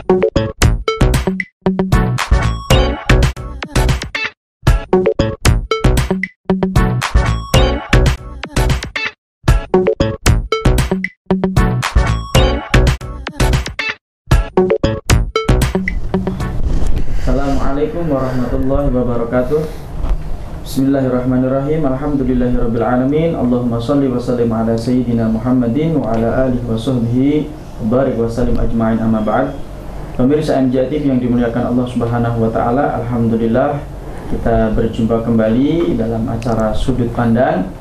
Assalamualaikum warahmatullahi wabarakatuh. Bismillahirrahmanirrahim. Alhamdulillahirabbil alamin. Allahumma shalli wa sallim ala sayyidina Muhammadin wa ala alihi wa sahbihi wa barik wa sallim ajma'in, amma ba'd. Pemirsa MJ TV yang dimuliakan Allah Subhanahu wa taala, alhamdulillah kita berjumpa kembali dalam acara Sudut Pandang,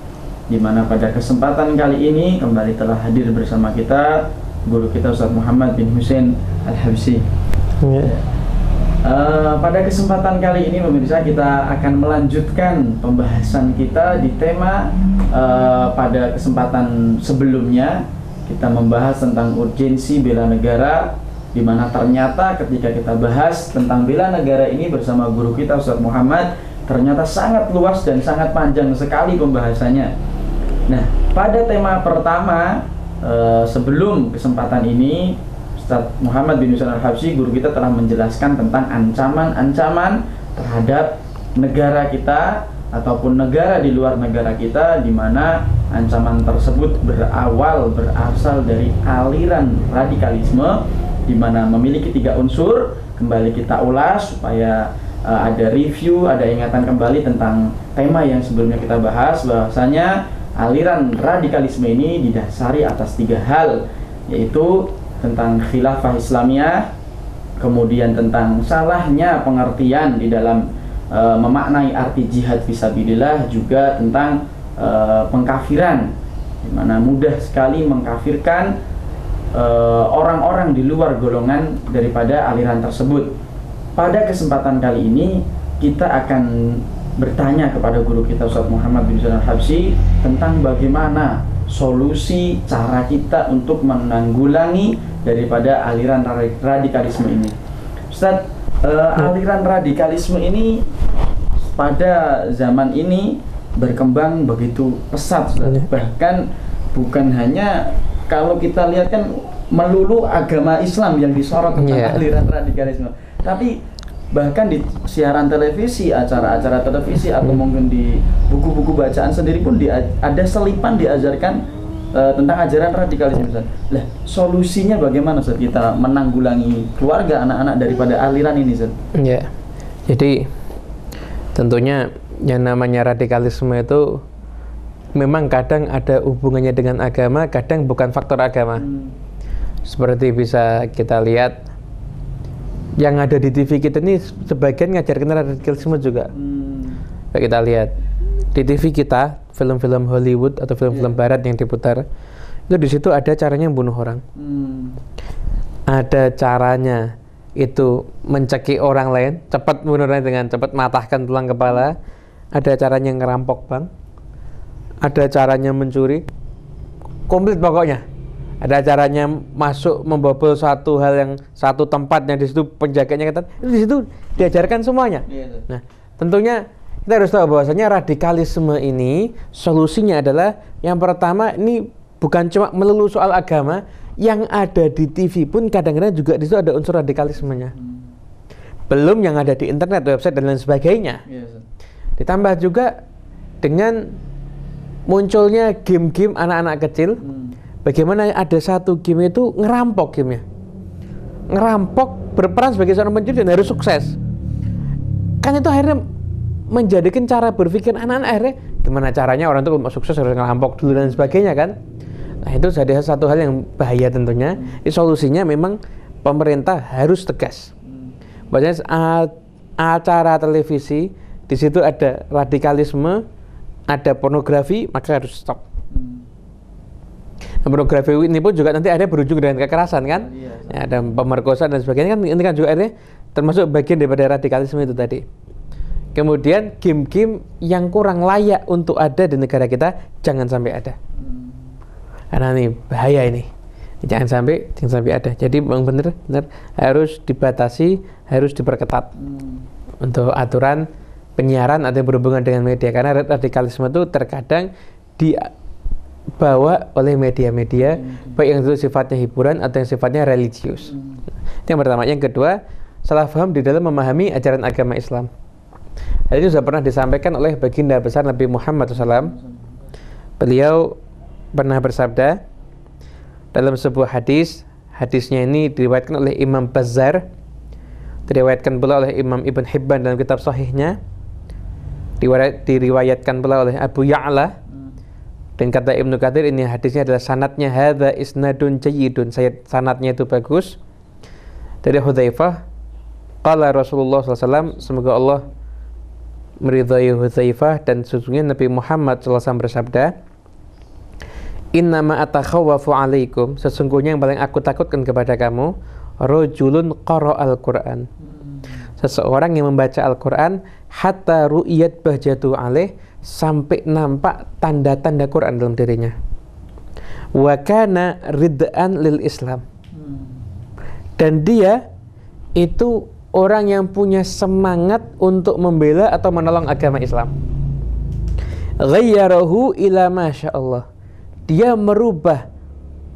di mana pada kesempatan kali ini kembali telah hadir bersama kita guru kita Ustaz Muhammad bin Husain Al-Habsyi. Pada kesempatan kali ini pemirsa, kita akan melanjutkan pembahasan kita di tema pada kesempatan sebelumnya kita membahas tentang urgensi bela negara, di mana ternyata ketika kita bahas tentang bela negara ini bersama guru kita Ustaz Muhammad, ternyata sangat luas dan sangat panjang sekali pembahasannya. Nah, pada tema pertama sebelum kesempatan ini, Ustaz Muhammad bin Husain Al-Habsyi guru kita telah menjelaskan tentang ancaman-ancaman terhadap negara kita ataupun negara di luar negara kita, di mana ancaman tersebut berasal dari aliran radikalisme, di mana memiliki 3 unsur. Kembali kita ulas supaya ada review, ada ingatan kembali tentang tema yang sebelumnya kita bahas, bahwasanya aliran radikalisme ini didasari atas 3 hal, yaitu tentang khilafah Islamiyah, kemudian tentang salahnya pengertian di dalam memaknai arti jihad fisabilillah, juga tentang pengkafiran, di mana mudah sekali mengkafirkan orang-orang di luar golongan daripada aliran tersebut. Pada kesempatan kali ini kita akan bertanya kepada guru kita Ustaz Muhammad bin Husain Al-Habsyi tentang bagaimana solusi cara kita untuk menanggulangi daripada aliran radikalisme ini. Ustaz, aliran radikalisme ini pada zaman ini berkembang begitu pesat, Ustaz. Bahkan bukan hanya kalau kita lihat kan melulu agama Islam yang disorot tentang aliran radikalisme, tapi bahkan di siaran televisi, acara-acara televisi, atau mungkin di buku-buku bacaan sendiri pun ada selipan diajarkan tentang ajaran radikalisme. Lah, solusinya bagaimana Ustaz kita menanggulangi keluarga, anak-anak daripada aliran ini, Ustaz? Ya, jadi tentunya yang namanya radikalisme itu memang kadang ada hubungannya dengan agama, kadang bukan faktor agama. Seperti bisa kita lihat yang ada di TV kita ini sebagian ngajarkan radikalisme juga. Kayak kita lihat di TV kita, film-film Hollywood atau film-film Barat yang diputar, itu di situ ada caranya membunuh orang. Ada caranya itu mencekik orang lain, cepat membunuh orang dengan cepat matahkan tulang kepala. Ada caranya ngerampok bank. Ada caranya mencuri. Komplit pokoknya. Ada caranya masuk membobol satu tempat yang di situ penjaganya ketat. Itu di situ diajarkan semuanya. Nah, tentunya kita harus tahu bahwasanya radikalisme ini solusinya adalah yang pertama, ini bukan cuma melulu soal agama, yang ada di TV pun kadang-kadang juga di situ ada unsur radikalismenya. Belum yang ada di internet, website dan lain sebagainya. Ditambah juga dengan munculnya game-game anak-anak kecil. Bagaimana ada satu game itu ngerampok gamenya, ngerampok berperan sebagai seorang pencuri dan harus sukses. Kan itu akhirnya menjadikan cara berpikir anak-anak akhirnya gimana caranya orang itu mau sukses harus ngerampok dulu dan sebagainya kan. Nah, itu jadi satu hal yang bahaya tentunya. Solusinya memang pemerintah harus tegas. Bahwasanya acara televisi di situ ada radikalisme, ada pornografi, maka harus stop. Pornografi ini pun juga nanti ada berujung dengan kekerasan kan, ya, ada pemerkosaan dan sebagainya kan, ini kan juga akhirnya termasuk bagian daripada radikalisme itu tadi. Kemudian game-game yang kurang layak untuk ada di negara kita jangan sampai ada, karena ini bahaya ini, jangan sampai ada. Jadi memang benar harus dibatasi, harus diperketat untuk aturan penyiaran atau yang berhubungan dengan media, karena radikalisme itu terkadang dibawa oleh media-media baik yang itu sifatnya hiburan atau yang sifatnya religius. Yang pertama. Yang kedua, salah paham di dalam memahami ajaran agama Islam. Hal ini sudah pernah disampaikan oleh baginda besar Nabi Muhammad SAW. Beliau pernah bersabda dalam sebuah hadis. Hadisnya ini diriwayatkan oleh Imam Bazzar, diriwayatkan pula oleh Imam Ibn Hibban dalam kitab Sahihnya, diriwayatkan pula oleh Abu Ya'la. Dan kata Ibnu Katsir, ini hadisnya adalah sanadnya hadza isnadun jayyidun, sanadnya itu bagus. Dari Hudzaifah, qala Rasulullah SAW, semoga Allah meridhai Hudzaifah, dan sesungguhnya Nabi Muhammad SAW bersabda, innama atakhawwafu alaikum, sesungguhnya yang paling aku takutkan kepada kamu, rajulun qara'al Qur'an, seseorang yang membaca Al-Quran hatta ru'iyat bahjatu alaih, sampai nampak tanda-tanda Quran dalam dirinya. Wa kana rid'an lil Islam, dan dia itu orang yang punya semangat untuk membela atau menolong agama Islam. Ghayyarahu ila masyaallah, dia merubah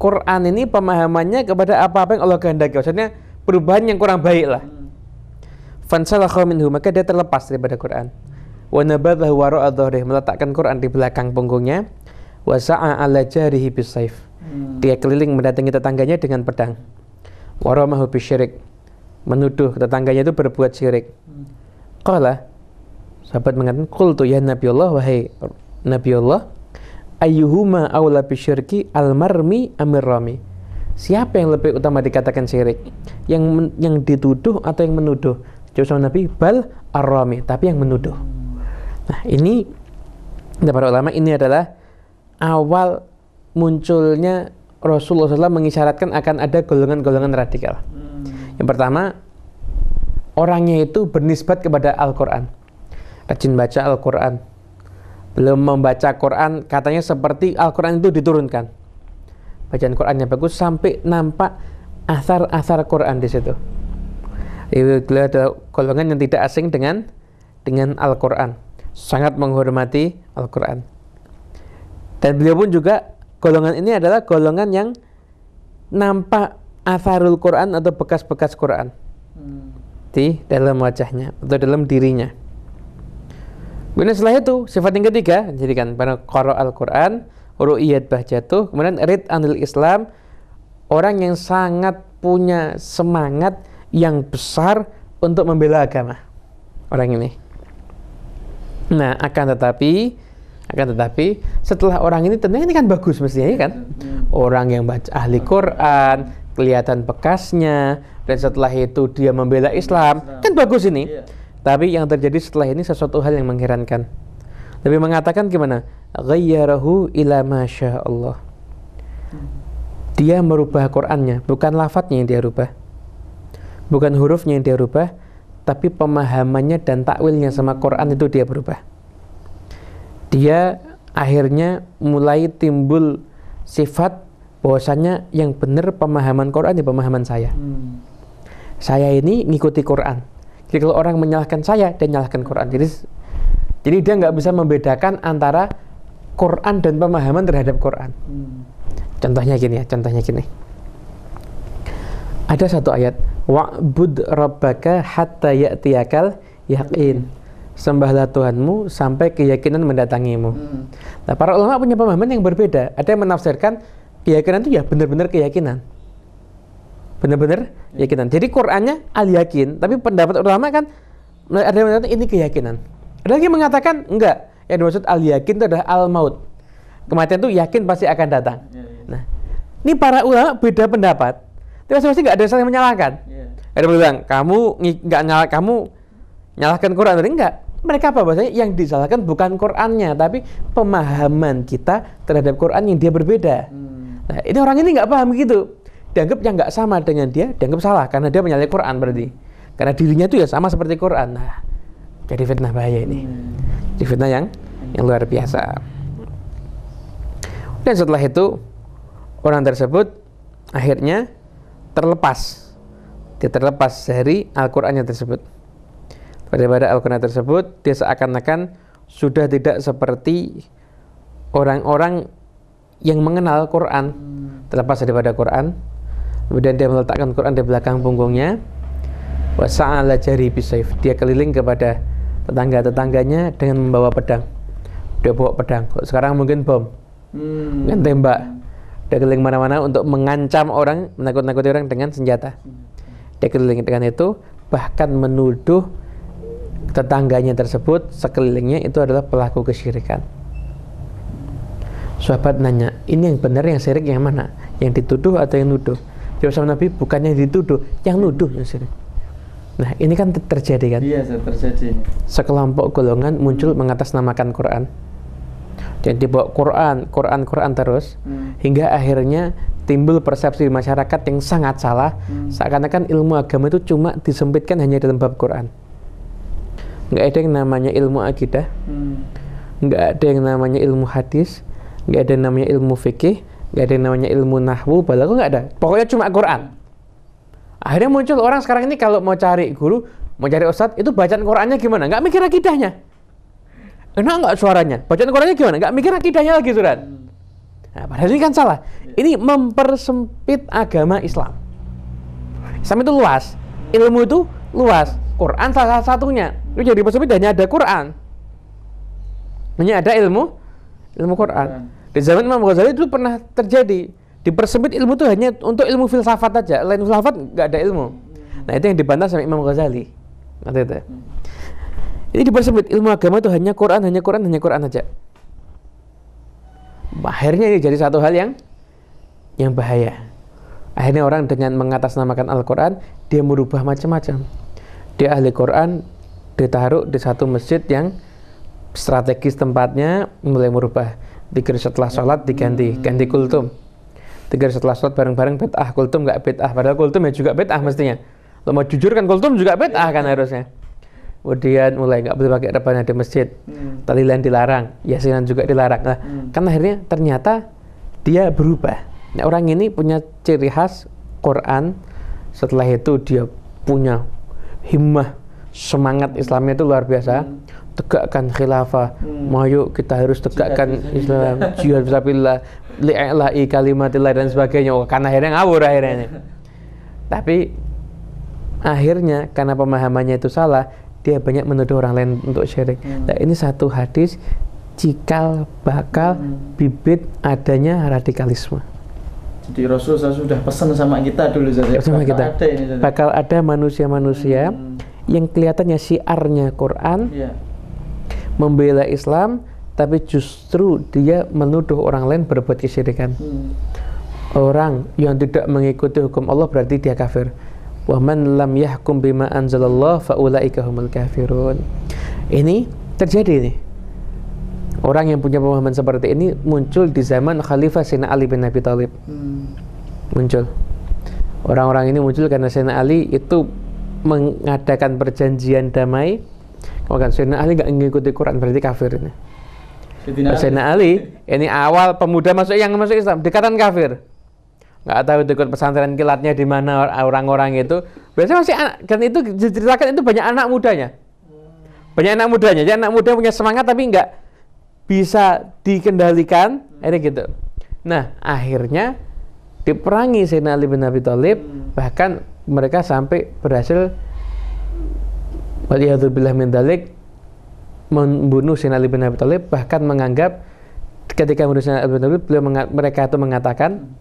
Quran ini pemahamannya kepada apa-apa yang Allah kehendaki, maksudnya perubahan yang kurang baik lah. Fansalakha minhu, maka dia terlepas daripada Quran. Wa nabadhahu wara'a dhahrihi, meletakkan Quran di belakang punggungnya. Wa sa'a ala jarihi bisayf, dia keliling mendatangi tetangganya dengan pedang. Wa ramahu bisyirik, menuduh tetangganya itu berbuat syirik. Qala, sahabat mengatakan, qultu ya Nabi Allah, wahai Nabi Allah, ayyuhuma awla bisyirki al-marmi amir rami, siapa yang lebih utama dikatakan syirik, yang dituduh atau yang menuduh? Jawab sama Nabi, bal ar-rami, tapi yang menuduh. Nah, ini para ulama, ini adalah awal munculnya Rasulullah SAW mengisyaratkan akan ada golongan-golongan radikal. Yang pertama, orangnya itu bernisbat kepada Al-Quran, rajin baca Al-Quran, belum membaca Quran katanya seperti Al-Quran itu diturunkan, bacaan Qurannya bagus sampai nampak asar-asar Quran di situ. Itu adalah golongan yang tidak asing dengan Al-Quran, sangat menghormati Al-Quran. Dan beliau pun juga, golongan ini adalah golongan yang nampak atharul Quran atau bekas-bekas Quran di dalam wajahnya atau dalam dirinya. Kemudian setelah itu, sifat yang ketiga, jadikan pada qara al-Quran, ru'iyat bahjatuh, kemudian rid anil Islam, orang yang sangat punya semangat yang besar untuk membela agama, orang ini. Nah, akan tetapi setelah orang ini, tentunya ini kan bagus mestinya, ya kan? Orang yang baca ahli Quran, kelihatan bekasnya, dan setelah itu dia membela Islam, kan bagus ini. Tapi yang terjadi setelah ini sesuatu hal yang mengherankan. Nabi mengatakan gimana? Ghayyarahu ila masyaallah. Dia merubah Qur'annya, bukan lafadznya yang dia rubah, bukan hurufnya yang dia rubah, tapi pemahamannya dan takwilnya sama Quran itu dia berubah. Dia akhirnya mulai timbul sifat bahwasanya yang benar pemahaman Quran ya pemahaman saya. Saya ini ngikuti Quran. Jadi kalau orang menyalahkan saya, dia menyalahkan Quran. Jadi dia nggak bisa membedakan antara Quran dan pemahaman terhadap Quran. Contohnya gini. Ada satu ayat, wa'bud rabbaka hatta ya'tiyakal yaqin. Sembahlah Tuhanmu sampai keyakinan mendatangimu. Nah, para ulama punya pemahaman yang berbeda. Ada yang menafsirkan keyakinan itu ya benar-benar keyakinan. Benar-benar keyakinan. Jadi Qur'annya al-yakin, tapi pendapat ulama kan ada yang mengatakan ini keyakinan. Ada lagi yang mengatakan enggak. Yang dimaksud al-yakin itu adalah al-maut. Kematian itu yakin pasti akan datang. Nah, ini para ulama beda pendapat. Tapi masing-masing nggak ada saling menyalahkan. Ada yang bilang kamu nyalahkan Quran, atau enggak? Mereka apa bahasanya? Yang disalahkan bukan Qurannya, tapi pemahaman kita terhadap Quran yang dia berbeda. Nah, ini orang ini nggak paham gitu. Dianggap yang nggak sama dengan dia, dianggap salah karena dia menyalahi Quran berarti. Karena dirinya itu ya sama seperti Quran. Nah, jadi fitnah bahaya ini. Jadi fitnah yang luar biasa. Dan setelah itu orang tersebut akhirnya terlepas. Dia terlepas dari Al-Qur'annya tersebut. Pada Al-Quran tersebut, dia seakan-akan sudah tidak seperti orang-orang yang mengenal Quran, terlepas daripada Quran, Kemudian dia meletakkan Quran di belakang punggungnya. Wa sa'ala jari bisayf. Dia keliling kepada tetangga-tetangganya dengan membawa pedang. Dia bawa pedang. Sekarang mungkin bom. Dengan tembak. Dia keliling mana-mana untuk mengancam orang, menakut-nakuti orang dengan senjata. Dia keliling dengan itu, bahkan menuduh tetangganya tersebut, sekelilingnya itu adalah pelaku kesyirikan. Sahabat nanya, ini yang benar yang syirik yang mana? Yang dituduh atau yang nuduh? Jawab sama Nabi, bukan yang dituduh, yang nuduh yang syirik. Nah, ini kan terjadi kan? Iya, terjadi. Sekelompok golongan muncul mengatasnamakan Quran. Jadi dibawa Quran terus, hingga akhirnya timbul persepsi di masyarakat yang sangat salah, seakan-akan ilmu agama itu cuma disempitkan hanya dalam bab Quran. Nggak ada yang namanya ilmu akidah, nggak ada yang namanya ilmu hadis, nggak ada yang namanya ilmu fikih, nggak ada yang namanya ilmu nahwu, balaghah, nggak ada. Pokoknya cuma Quran. Akhirnya muncul orang sekarang ini kalau mau cari guru, mau cari ustadz, itu bacaan Qurannya gimana? Nggak mikir akidahnya. Enak nggak suaranya? Bacaan Qurannya gimana? Nggak mikir akidahnya lagi, Surat. Nah, padahal ini kan salah. Ini mempersempit agama Islam. Islam itu luas, ilmu itu luas. Quran salah satunya. Itu jadi persempit hanya ada Quran. Hanya ada ilmu Quran. Di zaman Imam Ghazali itu pernah terjadi. Dipersempit ilmu itu hanya untuk ilmu filsafat aja. Lain filsafat nggak ada ilmu. Nah, itu yang dibantah sama Imam Ghazali. Itu. Ini dipersempit ilmu agama itu hanya Quran aja. Akhirnya ini jadi satu hal yang bahaya. Akhirnya orang dengan mengatasnamakan Al-Quran, dia merubah macam-macam. Dia ahli Quran, ditaruh di satu masjid yang strategis tempatnya, mulai merubah. 3 hari setelah sholat ganti kultum. 3 hari setelah sholat bareng-bareng bid'ah, kultum nggak bid'ah, padahal kultum ya juga bid'ah mestinya. Lo mau jujur kan kultum juga bid'ah kan harusnya. Kemudian mulai nggak boleh pakai rebana di masjid, tahlilan dilarang, yasinan juga dilarang. Nah, kan akhirnya ternyata dia berubah. Nah, orang ini punya ciri khas Quran. Setelah itu dia punya himmah, semangat Islamnya itu luar biasa. Tegakkan khilafah, mayu kita harus tegakkan Islam, jihad fisabilillah, li'la'i kalimatillah dan sebagainya. Karena akhirnya ngawur akhirnya. Tapi akhirnya karena pemahamannya itu salah, dia banyak menuduh orang lain untuk syirik. Nah, ini satu hadis cikal bakal bibit adanya radikalisme. Jadi Rasulullah sudah pesan sama kita dulu saja. Sama kita. Bakal ada manusia-manusia yang kelihatannya syiarnya Quran, membela Islam, tapi justru dia menuduh orang lain berbuat kesyirikan. Orang yang tidak mengikuti hukum Allah berarti dia kafir. Wa man lam yahkum bima anzalallah fa ulaika humul kafirun. Ini terjadi nih. Orang yang punya pemahaman seperti ini muncul di zaman Khalifah Sayyidina Ali bin Abi Thalib. Muncul. Orang-orang ini muncul karena Sayyidina Ali itu mengadakan perjanjian damai. Kalau Sayyidina Ali nggak mengikuti Quran berarti kafir ini. Sayyidina Ali ini awal pemuda masuk Islam dikatakan kafir. Nggak tahu ikut pesantren kilatnya di mana orang-orang itu. Biasanya masih anak, dan itu diceritakan itu banyak anak mudanya. Banyak anak mudanya. Jadi anak muda punya semangat tapi nggak bisa dikendalikan, akhirnya gitu. Nah, akhirnya diperangi Sayyidina Ali bin Abi Thalib, bahkan mereka sampai berhasil waliyadzubillah min dzalik membunuh Sayyidina Ali bin Abi Thalib, bahkan menganggap ketika membunuh Sayyidina Ali bin Abi Thalib mereka itu mengatakan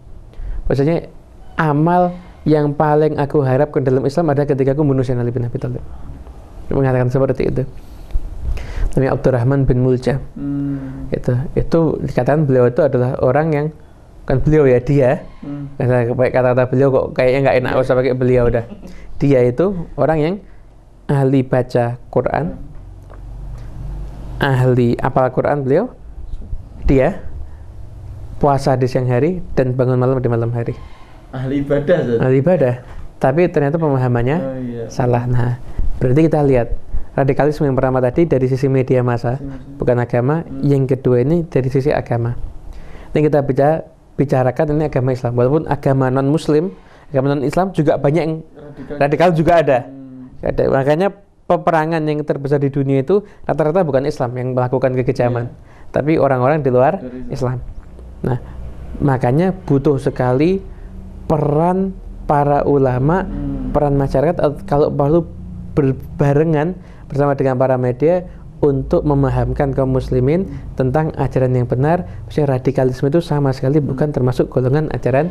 maksudnya amal yang paling aku harapkan dalam Islam adalah ketika aku membunuh Sayyidina Ali bin Abi Thalib. Mengatakan seperti itu. Namanya Abdurrahman bin Muljam. Itu dikatakan beliau itu adalah orang yang kan beliau ya dia. Kata-kata beliau kok kayaknya nggak enak usah pakai beliau dah. Dia itu orang yang ahli baca Quran, ahli apal Quran beliau. Dia puasa di siang hari dan bangun malam di malam hari. Ahli ibadah. Ahli ibadah. Tapi ternyata pemahamannya salah. Nah, berarti kita lihat radikalisme yang pertama tadi dari sisi media massa, bukan agama. Yang kedua ini dari sisi agama. Ini kita bicarakan ini agama Islam. Walaupun agama non Muslim, agama non Islam juga banyak yang radikal juga ada. Makanya peperangan yang terbesar di dunia itu rata-rata bukan Islam yang melakukan kekejaman, tapi orang-orang di luar Islam. Nah, makanya butuh sekali peran para ulama, peran masyarakat kalau perlu berbarengan bersama dengan para media untuk memahamkan kaum muslimin tentang ajaran yang benar. Maksudnya radikalisme itu sama sekali bukan termasuk golongan ajaran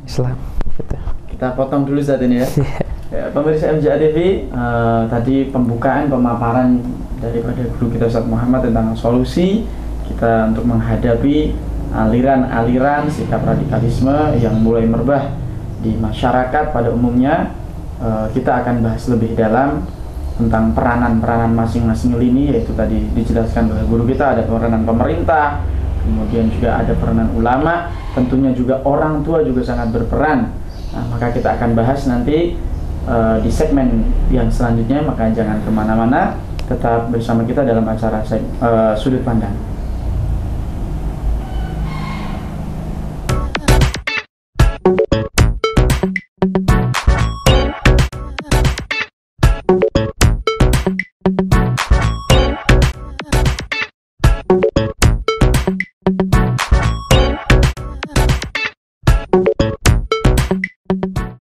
Islam. Gitu. Kita potong dulu saat ini ya. Ya, pemirsa MJA TV, tadi pembukaan pemaparan daripada guru kita Ustaz Muhammad tentang solusi kita untuk menghadapi aliran-aliran sikap radikalisme yang mulai merebah di masyarakat pada umumnya. Kita akan bahas lebih dalam tentang peranan-peranan masing-masing lini, yaitu tadi dijelaskan oleh guru kita, ada peranan pemerintah, kemudian juga ada peranan ulama, tentunya juga orang tua juga sangat berperan. Nah, maka kita akan bahas nanti di segmen yang selanjutnya, maka jangan kemana-mana, tetap bersama kita dalam acara Sudut Pandang.